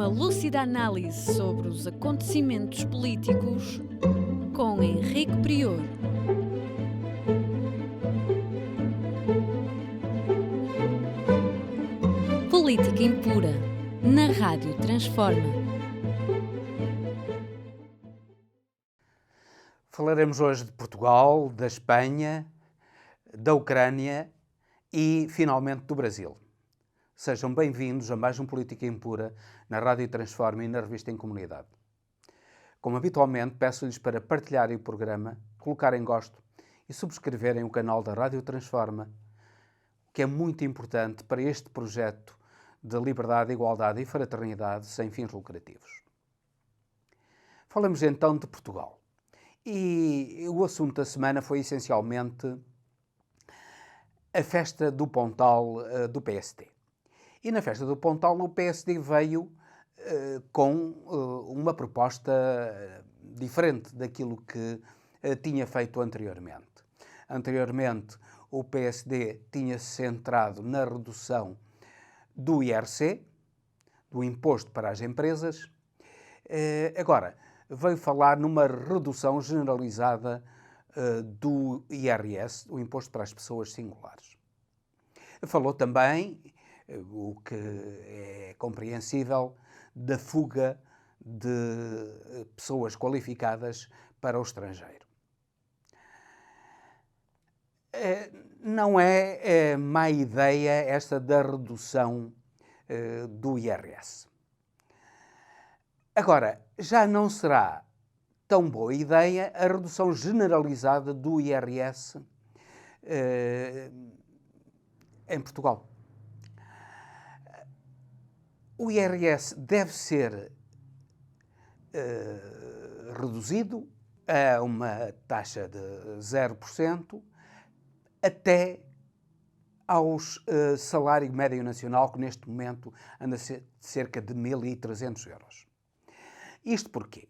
Uma lúcida análise sobre os acontecimentos políticos com Henrique Prior. Política impura, na Rádio Transforma. Falaremos hoje de Portugal, da Espanha, da Ucrânia e, finalmente, do Brasil. Sejam bem-vindos a mais um Política Impura na Rádio Transforma e na Revista em Comunidade. Como habitualmente, peço-lhes para partilharem o programa, colocarem gosto e subscreverem o canal da Rádio Transforma, que é muito importante para este projeto de liberdade, igualdade e fraternidade sem fins lucrativos. Falamos então de Portugal. E o assunto da semana foi essencialmente a festa do Pontal do PSD. E na festa do Pontal o PSD veio com uma proposta diferente daquilo que tinha feito anteriormente. Anteriormente o PSD tinha-se centrado na redução do IRC, do Imposto para as Empresas. Agora veio falar numa redução generalizada do IRS, o Imposto para as Pessoas Singulares. Falou também, o que é compreensível, da fuga de pessoas qualificadas para o estrangeiro. Não é má ideia esta da redução do IRS. Agora, já não será tão boa ideia a redução generalizada do IRS em Portugal. O IRS deve ser reduzido a uma taxa de 0% até aos salário médio nacional, que neste momento anda a ser cerca de 1.300 euros. Isto porquê?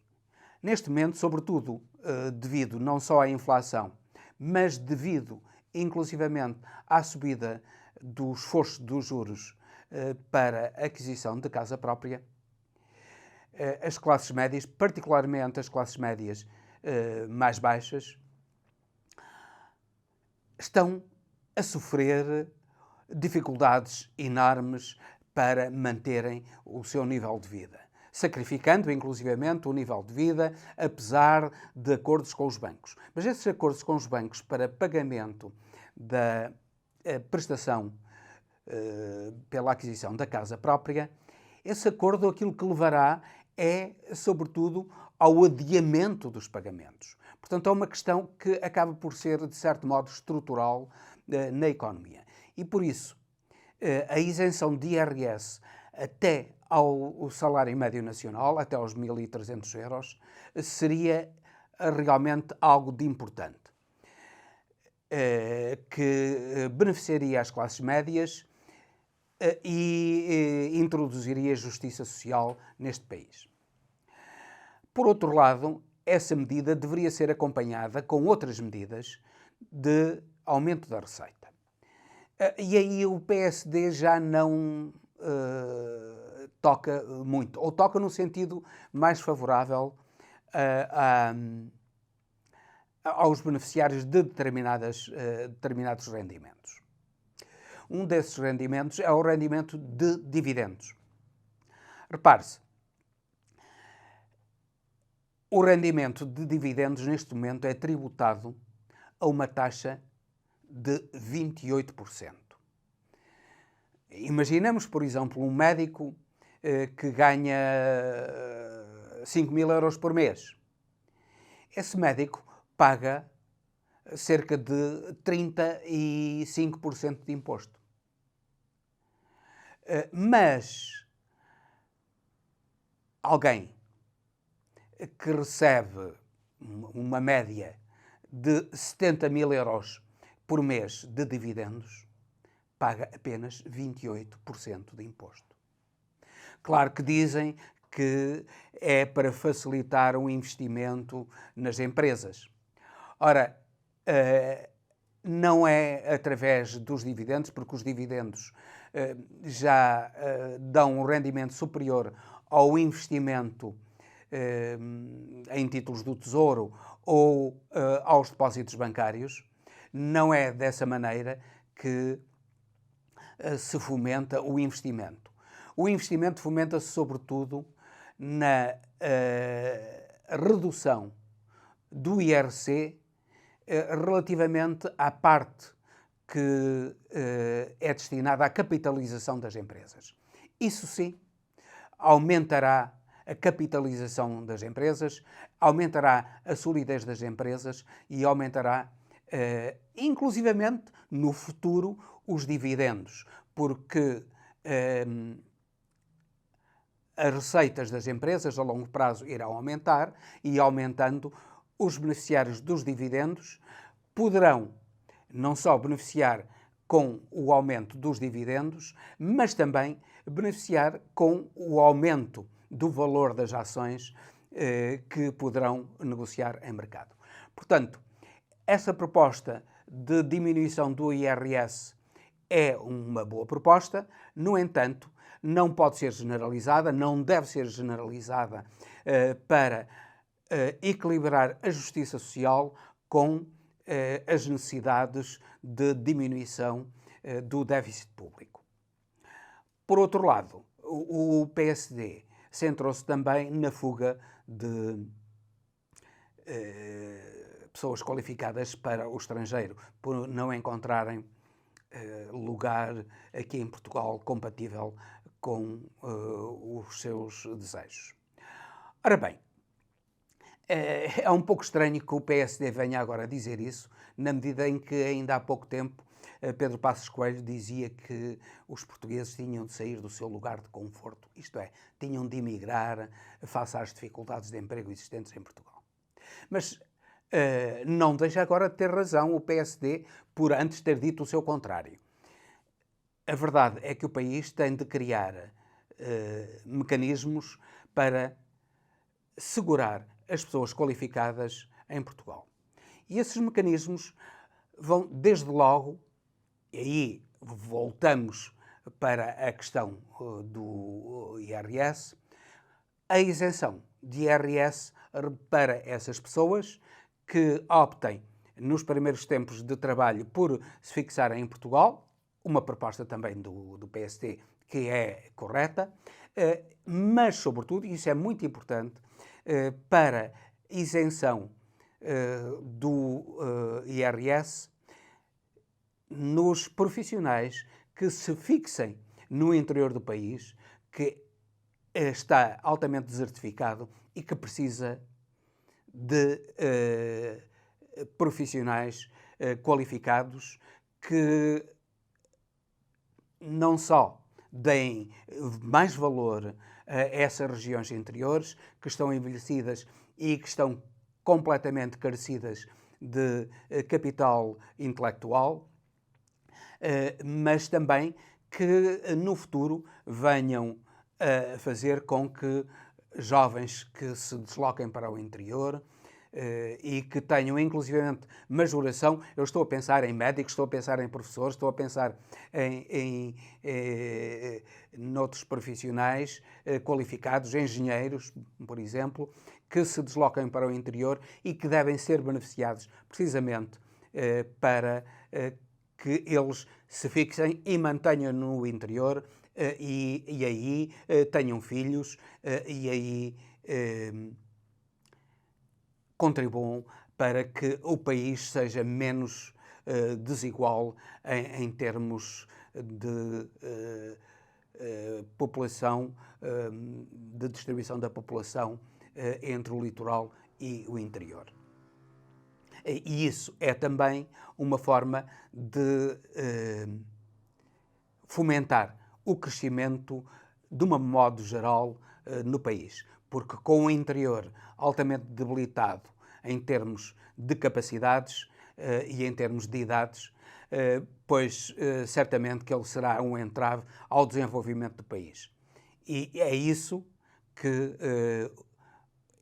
Neste momento, sobretudo devido não só à inflação, mas devido inclusivamente à subida do esforço dos juros para a aquisição de casa própria, as classes médias, particularmente as classes médias mais baixas, estão a sofrer dificuldades enormes para manterem o seu nível de vida, sacrificando inclusivamente o nível de vida, apesar de acordos com os bancos. Mas esses acordos com os bancos para pagamento da prestação pela aquisição da casa própria, esse acordo aquilo que levará é, sobretudo, ao adiamento dos pagamentos. Portanto, é uma questão que acaba por ser, de certo modo, estrutural na economia. E, por isso, a isenção de IRS até ao salário médio nacional, até aos 1.300 euros, seria realmente algo de importante, que beneficiaria as classes médias e introduziria justiça social neste país. Por outro lado, essa medida deveria ser acompanhada com outras medidas de aumento da receita. E aí o PSD já não toca muito, ou toca no sentido mais favorável aos beneficiários de determinados rendimentos. Um desses rendimentos é o rendimento de dividendos. Repare-se, o rendimento de dividendos neste momento é tributado a uma taxa de 28%. Imaginemos, por exemplo, um médico que ganha 5.000 euros por mês. Esse médico paga cerca de 35% de imposto. Mas alguém que recebe uma média de 70.000 euros por mês de dividendos paga apenas 28% de imposto. Claro que dizem que é para facilitar o investimento nas empresas. Ora, não é através dos dividendos, porque os dividendos já dão um rendimento superior ao investimento em títulos do Tesouro ou aos depósitos bancários. Não é dessa maneira que se fomenta o investimento. O investimento fomenta-se sobretudo na redução do IRC relativamente à parte que é destinada à capitalização das empresas. Isso sim, aumentará a capitalização das empresas, aumentará a solidez das empresas e aumentará, inclusivamente, no futuro, os dividendos, porque as receitas das empresas a longo prazo irão aumentar e, aumentando, os beneficiários dos dividendos poderão não só beneficiar com o aumento dos dividendos, mas também beneficiar com o aumento do valor das ações que poderão negociar em mercado. Portanto, essa proposta de diminuição do IRS é uma boa proposta, no entanto, não pode ser generalizada, não deve ser generalizada para equilibrar a justiça social com as necessidades de diminuição do déficit público. Por outro lado, o PSD centrou-se também na fuga de pessoas qualificadas para o estrangeiro, por não encontrarem lugar aqui em Portugal compatível com os seus desejos. Ora bem, é um pouco estranho que o PSD venha agora dizer isso, na medida em que ainda há pouco tempo Pedro Passos Coelho dizia que os portugueses tinham de sair do seu lugar de conforto, isto é, tinham de emigrar face às dificuldades de emprego existentes em Portugal. Mas não deixa agora de ter razão o PSD por antes ter dito o seu contrário. A verdade é que o país tem de criar mecanismos para segurar as pessoas qualificadas em Portugal. E esses mecanismos vão, desde logo, e aí voltamos para a questão do IRS, a isenção de IRS para essas pessoas que optem, nos primeiros tempos de trabalho, por se fixarem em Portugal, uma proposta também do PSD que é correta, mas, sobretudo, e isso é muito importante, para isenção do IRS nos profissionais que se fixem no interior do país, que está altamente desertificado e que precisa de profissionais qualificados que não só deem mais valor a essas regiões interiores, que estão envelhecidas e que estão completamente carecidas de capital intelectual, mas também que no futuro venham a fazer com que jovens que se desloquem para o interior e que tenham inclusivamente majoração, eu estou a pensar em médicos, estou a pensar em professores, estou a pensar em noutros profissionais qualificados, engenheiros, por exemplo, que se desloquem para o interior e que devem ser beneficiados precisamente para que eles se fixem e mantenham no interior e aí tenham filhos e aí contribuam para que o país seja menos desigual em termos de população, de distribuição da população entre o litoral e o interior. E isso é também uma forma de fomentar o crescimento de um modo geral no país, porque com o interior altamente debilitado em termos de capacidades e em termos de idades, pois certamente que ele será um entrave ao desenvolvimento do país. E é isso que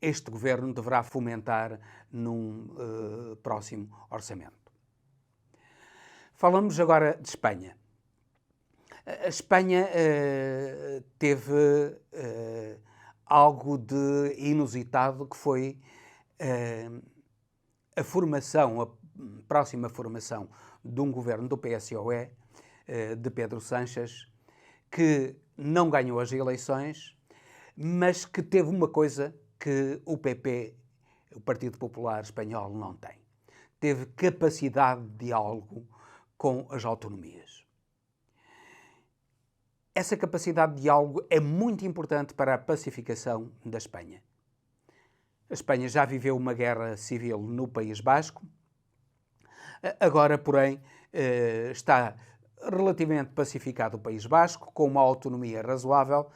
este governo deverá fomentar num próximo orçamento. Falamos agora de Espanha. A Espanha teve algo de inusitado, que foi a próxima formação de um governo do PSOE, de Pedro Sánchez, que não ganhou as eleições, mas que teve uma coisa que o PP, o Partido Popular Espanhol, não tem. Teve capacidade de diálogo com as autonomias. Essa capacidade de diálogo é muito importante para a pacificação da Espanha. A Espanha já viveu uma guerra civil no País Basco. Agora, porém, está relativamente pacificado o País Basco, com uma autonomia razoável,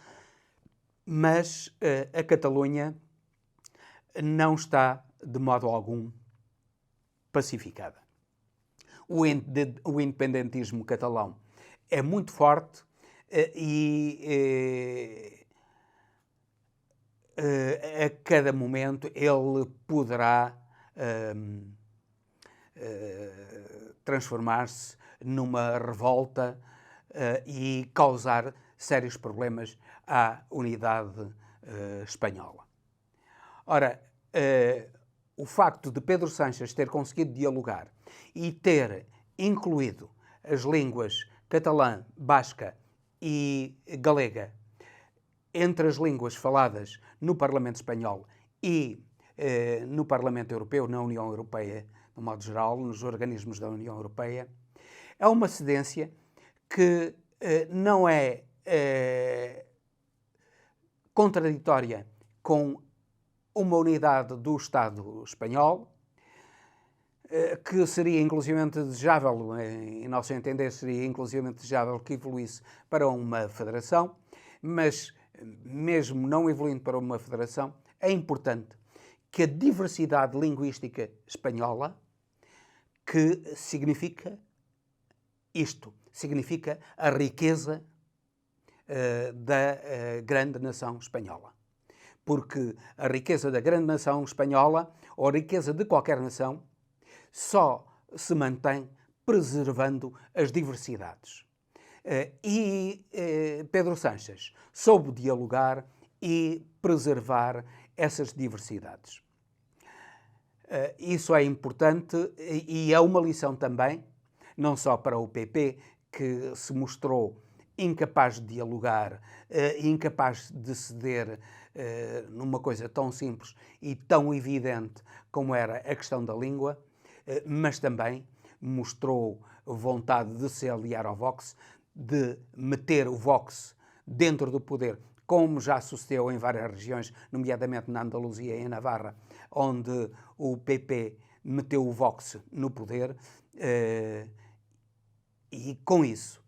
mas a Catalunha não está, de modo algum, pacificada. O independentismo catalão é muito forte e a cada momento ele poderá transformar-se numa revolta e causar sérios problemas à unidade espanhola. Ora, o facto de Pedro Sánchez ter conseguido dialogar e ter incluído as línguas catalã, basca e galega entre as línguas faladas no Parlamento Espanhol e no Parlamento Europeu, na União Europeia, no modo geral, nos organismos da União Europeia, é uma cedência que não é contraditória com uma unidade do Estado espanhol, que seria inclusivamente desejável, em nosso entender, seria inclusivamente desejável que evoluísse para uma federação, mas mesmo não evoluindo para uma federação, é importante que a diversidade linguística espanhola, que significa isto, significa a riqueza da grande nação espanhola. Porque a riqueza da grande nação espanhola, ou a riqueza de qualquer nação, só se mantém preservando as diversidades. Pedro Sánchez soube dialogar e preservar essas diversidades. Isso é importante e é uma lição também, não só para o PP, que se mostrou incapaz de dialogar, incapaz de ceder numa coisa tão simples e tão evidente como era a questão da língua, mas também mostrou vontade de se aliar ao Vox, de meter o Vox dentro do poder, como já sucedeu em várias regiões, nomeadamente na Andaluzia e em Navarra, onde o PP meteu o Vox no poder, e com isso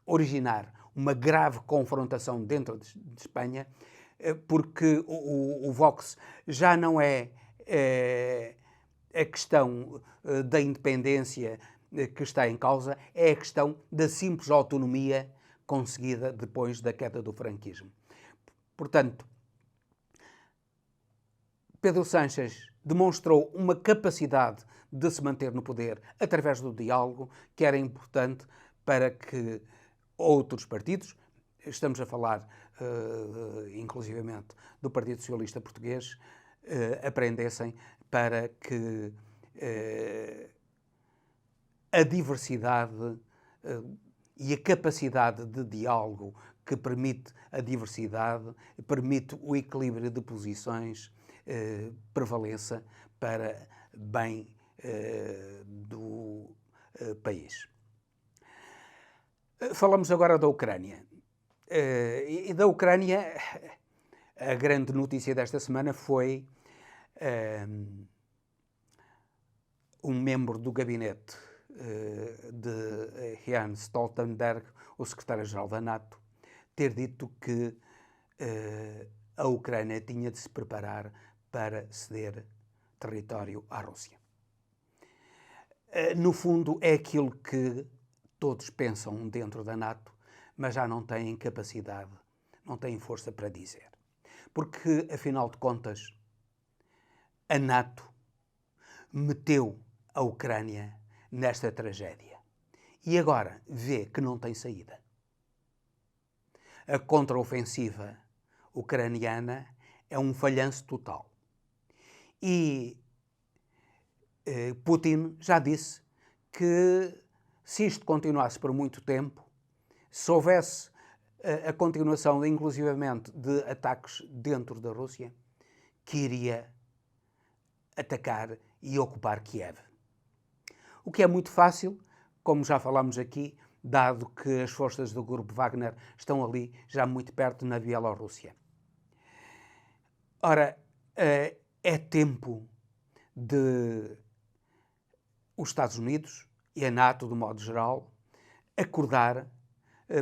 originar uma grave confrontação dentro de Espanha, porque o Vox já não é a questão da independência que está em causa, é a questão da simples autonomia conseguida depois da queda do franquismo. Portanto, Pedro Sánchez demonstrou uma capacidade de se manter no poder através do diálogo, que era importante para que outros partidos, estamos a falar inclusivamente do Partido Socialista Português, aprendessem para que a diversidade e a capacidade de diálogo que permite a diversidade, permite o equilíbrio de posições, prevaleça para bem do país. Falamos agora da Ucrânia. E da Ucrânia, a grande notícia desta semana foi um membro do gabinete de Jens Stoltenberg, o secretário-geral da NATO, ter dito que a Ucrânia tinha de se preparar para ceder território à Rússia. No fundo, é aquilo que todos pensam dentro da NATO, mas já não têm capacidade, não têm força para dizer. Porque, afinal de contas, a NATO meteu a Ucrânia nesta tragédia. E agora vê que não tem saída. A contraofensiva ucraniana é um falhanço total. E Putin já disse que se isto continuasse por muito tempo, se houvesse a continuação, inclusivamente, de ataques dentro da Rússia, que iria atacar e ocupar Kiev. O que é muito fácil, como já falámos aqui, dado que as forças do grupo Wagner estão ali já muito perto na Bielorrússia. Ora, é tempo de os Estados Unidos e a NATO, de modo geral, acordar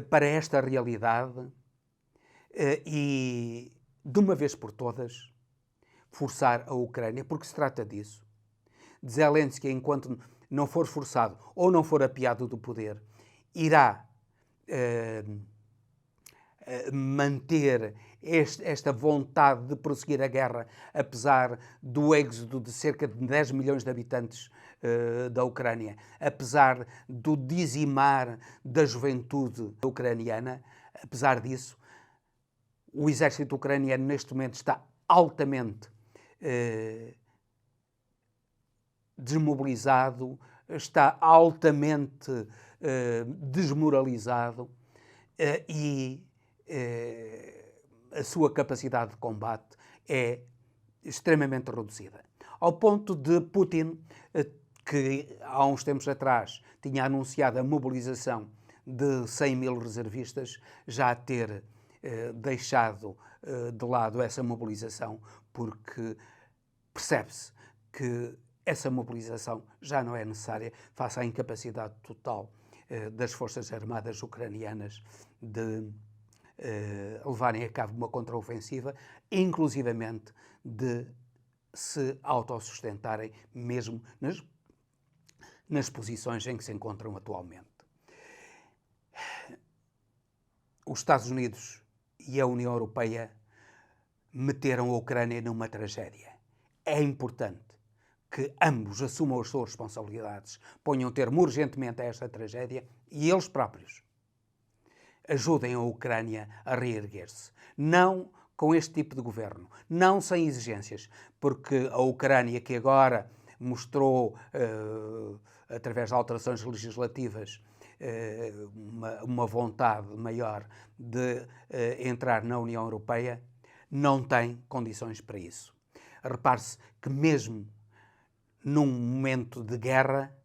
para esta realidade e, de uma vez por todas, forçar a Ucrânia, porque se trata disso. Zelensky, enquanto não for forçado ou não for apeado do poder, irá manter esta vontade de prosseguir a guerra, apesar do êxodo de cerca de 10 milhões de habitantes da Ucrânia, apesar do dizimar da juventude ucraniana. Apesar disso, o exército ucraniano neste momento está altamente desmobilizado, está altamente desmoralizado e a sua capacidade de combate é extremamente reduzida. Ao ponto de Putin, que há uns tempos atrás tinha anunciado a mobilização de 100 mil reservistas, já ter deixado de lado essa mobilização, porque percebe-se que essa mobilização já não é necessária face à incapacidade total das Forças Armadas ucranianas de levarem a cabo uma contraofensiva, inclusivamente de se autossustentarem mesmo nas posições em que se encontram atualmente. Os Estados Unidos e a União Europeia meteram a Ucrânia numa tragédia. É importante que ambos assumam as suas responsabilidades, ponham termo urgentemente a esta tragédia e eles próprios ajudem a Ucrânia a reerguer-se. Não com este tipo de governo, não sem exigências, porque a Ucrânia, que agora mostrou, através de alterações legislativas, uma vontade maior de entrar na União Europeia, não tem condições para isso. Repare-se que mesmo num momento de guerra,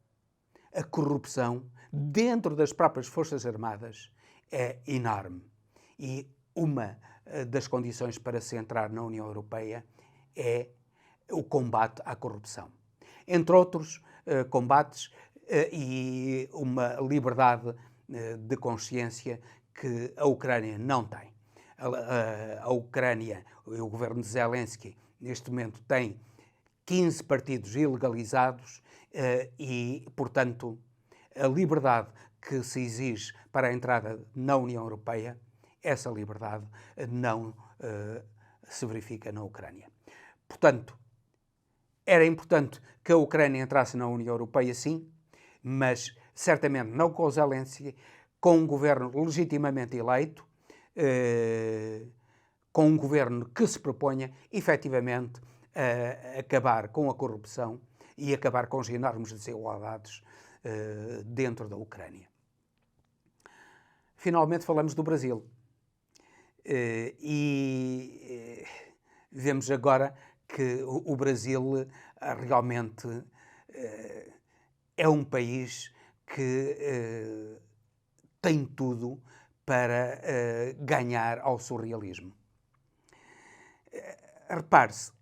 a corrupção dentro das próprias Forças Armadas é enorme. E uma das condições para se entrar na União Europeia é o combate à corrupção. Entre outros combates e uma liberdade de consciência que a Ucrânia não tem. A Ucrânia, o governo de Zelensky, neste momento tem 15 partidos ilegalizados e, portanto, a liberdade que se exige para a entrada na União Europeia, essa liberdade não se verifica na Ucrânia. Portanto, era importante que a Ucrânia entrasse na União Europeia, sim, mas certamente não com Zelensky, com um governo legitimamente eleito, com um governo que se proponha, efetivamente, a acabar com a corrupção e acabar com as enormes desigualdades dentro da Ucrânia. Finalmente falamos do Brasil. E vemos agora que o Brasil realmente é um país que tem tudo para ganhar ao surrealismo. Repare-se,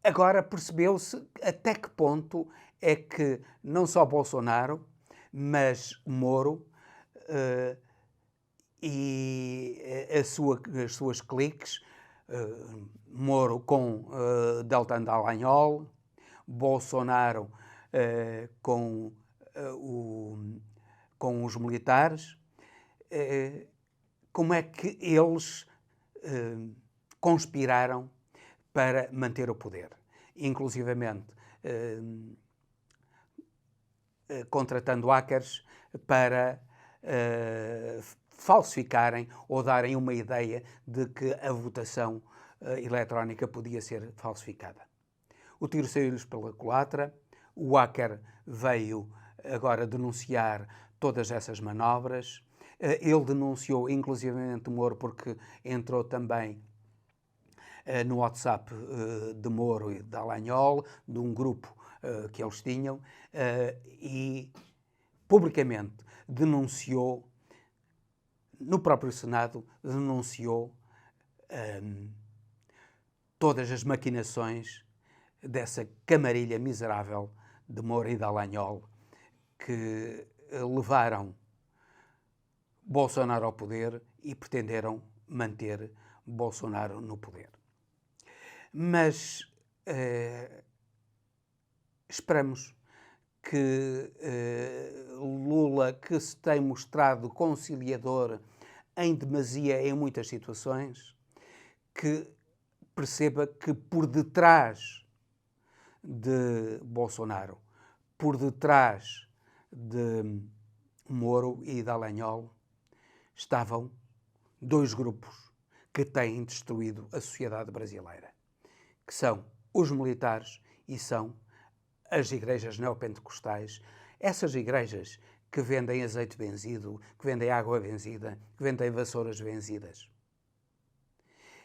agora percebeu-se até que ponto é que não só Bolsonaro, mas Moro e as suas cliques, Moro com Deltan Dallagnol, Bolsonaro com os militares, como é que eles conspiraram para manter o poder, inclusivamente contratando hackers para falsificarem ou darem uma ideia de que a votação eletrónica podia ser falsificada. O tiro saiu-lhes pela culatra, o hacker veio agora denunciar todas essas manobras. Ele denunciou inclusivamente Moro porque entrou também no WhatsApp de Moro e de Dallagnol, de um grupo que eles tinham, e publicamente denunciou, no próprio Senado, denunciou todas as maquinações dessa camarilha miserável de Moro e Dallagnol que levaram Bolsonaro ao poder e pretenderam manter Bolsonaro no poder. Mas esperamos que Lula, que se tem mostrado conciliador em demasia em muitas situações, que perceba que por detrás de Bolsonaro, por detrás de Moro e Dallagnol, estavam dois grupos que têm destruído a sociedade brasileira, que são os militares e são as igrejas neopentecostais, essas igrejas que vendem azeite benzido, que vendem água benzida, que vendem vassouras benzidas.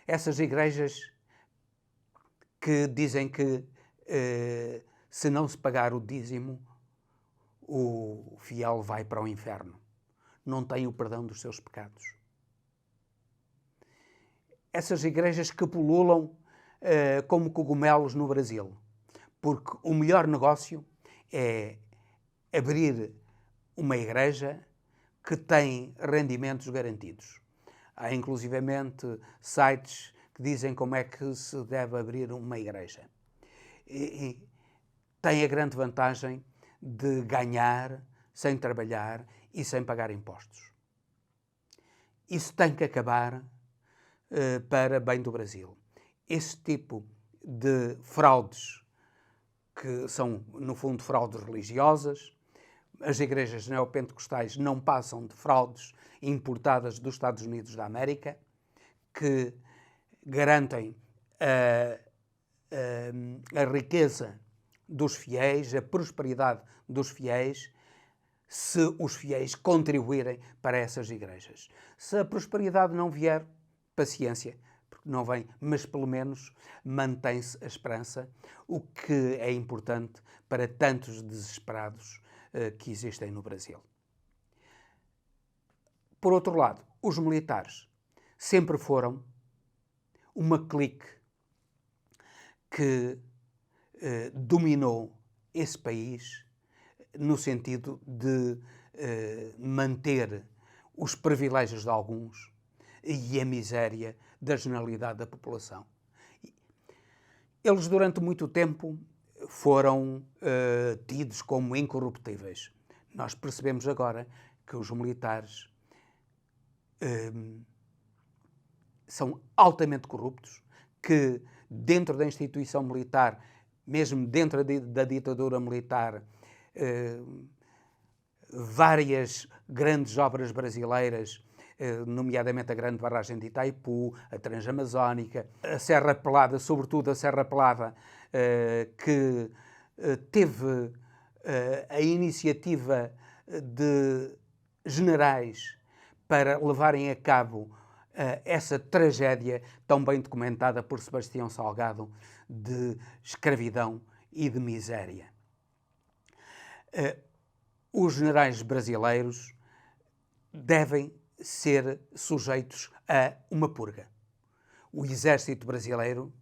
Essas igrejas que dizem que se não se pagar o dízimo, o fiel vai para o inferno. Não tem o perdão dos seus pecados. Essas igrejas que pululam como cogumelos no Brasil, porque o melhor negócio é abrir uma igreja que tem rendimentos garantidos. Há inclusivamente sites que dizem como é que se deve abrir uma igreja. E tem a grande vantagem de ganhar sem trabalhar e sem pagar impostos. Isso tem que acabar para bem do Brasil. Esse tipo de fraudes, que são, no fundo, fraudes religiosas, as igrejas neopentecostais não passam de fraudes importadas dos Estados Unidos da América, que garantem a riqueza dos fiéis, a prosperidade dos fiéis, se os fiéis contribuírem para essas igrejas. Se a prosperidade não vier, paciência, porque não vem, mas pelo menos mantém-se a esperança, o que é importante para tantos desesperados que existem no Brasil. Por outro lado, os militares sempre foram uma clique que dominou esse país no sentido de manter os privilégios de alguns e a miséria da generalidade da população. Eles, durante muito tempo, foram tidos como incorruptíveis. Nós percebemos agora que os militares são altamente corruptos, que dentro da instituição militar, mesmo dentro da ditadura militar, várias grandes obras brasileiras, nomeadamente a Grande Barragem de Itaipu, a Transamazónica, a Serra Pelada, sobretudo a Serra Pelada, que teve a iniciativa de generais para levarem a cabo essa tragédia tão bem documentada por Sebastião Salgado de escravidão e de miséria. Os generais brasileiros devem ser sujeitos a uma purga. O exército brasileiro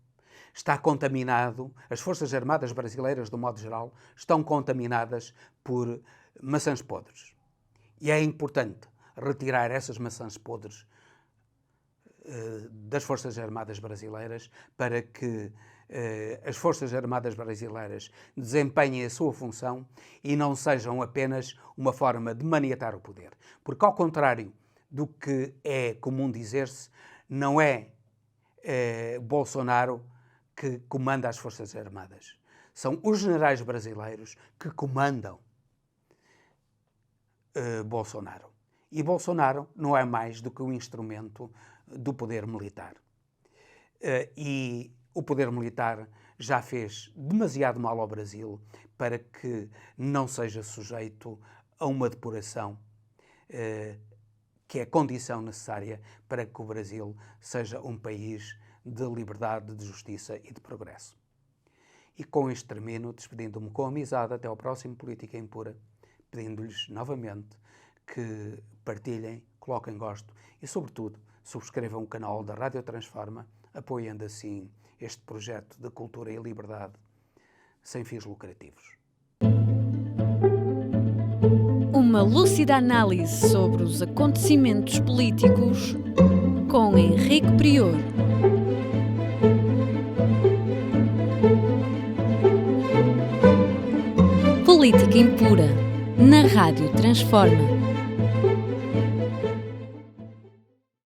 está contaminado, as Forças Armadas brasileiras, do modo geral, estão contaminadas por maçãs podres. E é importante retirar essas maçãs podres das Forças Armadas brasileiras para que as Forças Armadas brasileiras desempenhem a sua função e não sejam apenas uma forma de maniatar o poder. Porque, ao contrário do que é comum dizer-se, não é Bolsonaro que comanda as Forças Armadas. São os generais brasileiros que comandam Bolsonaro. E Bolsonaro não é mais do que um instrumento do poder militar. E o poder militar já fez demasiado mal ao Brasil para que não seja sujeito a uma depuração que é condição necessária para que o Brasil seja um país de liberdade, de justiça e de progresso. E com este termino, despedindo-me com amizade até ao próximo Política Impura, pedindo-lhes novamente que partilhem, coloquem gosto e, sobretudo, subscrevam o canal da Rádio Transforma, apoiando assim este projeto de cultura e liberdade sem fins lucrativos. Uma lúcida análise sobre os acontecimentos políticos com Henrique Prior. Política Impura, na Rádio Transforma.